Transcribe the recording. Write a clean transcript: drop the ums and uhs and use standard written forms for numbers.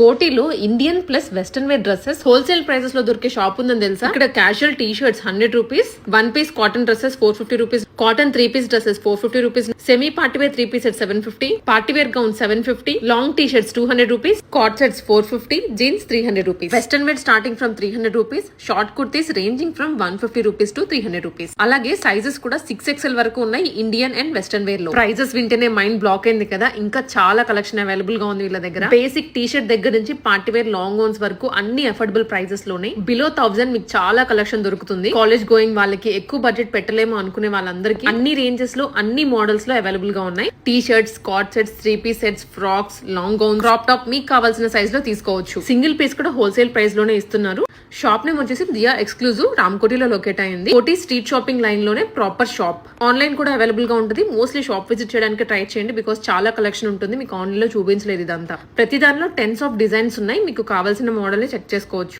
కోటిలో Indian plus western wear dresses wholesale prices లో దొరికే shop ఉందని తెలుసా. ఇక్కడ casual T shirts 100 rupees, 1 piece cotton dresses 450 rupees, cotton 3 piece dresses 450 rupees, semi party wear 3 piece set 750, party wear gown 750, long T shirts 200 rupees, కాట్ sets 450, jeans 300 rupees, western wear starting from 300 rupees, short kurtis ranging from 150 rupees to 300 rupees. అలాగే sizes కూడా 6XL వరకు ఉన్నాయి Indian and western wear లో. Prices వింటేనే mind block అయింది కదా. ఇంకా చాలా కలెక్షన్ అవైలబుల్ గా ఉంది వీళ్ళ దగ్గర. బేసిక్ టీ షర్ట్ దగ్గర నుంచి పార్టీ వేర్ లాంగ్ గౌన్స్ వరకు అన్ని అఫోర్డబుల్ ప్రైజెస్ లోనే. బిలో 1000 మీకు చాలా కలెక్షన్ దొరుకుతుంది. కాలేజ్ గోయింగ్ వాళ్ళకి, ఎక్కువ బడ్జెట్ పెట్టలేమో అనుకునే వాళ్ళందరికీ అన్ని రేంజెస్ లో అన్ని మోడల్స్ లో అవైలబుల్ గా ఉన్నాయి. టీ షర్ట్స్, కాట్ sets, 3 piece sets, frocks, long gown, crop top మీకు కావాల్సిన సైజ్ లో తీసుకోవచ్చు. సింగిల్ పీస్ కూడా హోల్సేల్ ప్రైస్ లోనే ఇస్తున్నారు. షాప్ నేమ్ వచ్చేసి దియా ఎక్స్క్లూజివ్, రామ్కోటిలో లొకేట్ అయింది. కోటి స్ట్రీట్ షాపింగ్ లైన్ లోనే ప్రాపర్ షాప్. ఆన్లైన్ కూడా అవైలబుల్ గా ఉంటుంది. మోస్ట్లీ షాప్ విజిట్ చేయడానికి ట్రై చేయండి, బికాస్ చాలా కలెక్షన్ ఉంటుంది. మీకు ఆన్లైన్ లో చూపించలేదు ఇదంతా. ప్రతి దానిలో 10s ఆఫ్ డిజైన్స్ ఉన్నాయి. మీకు కావాల్సిన మోడల్ చెక్ చేసుకోవచ్చు.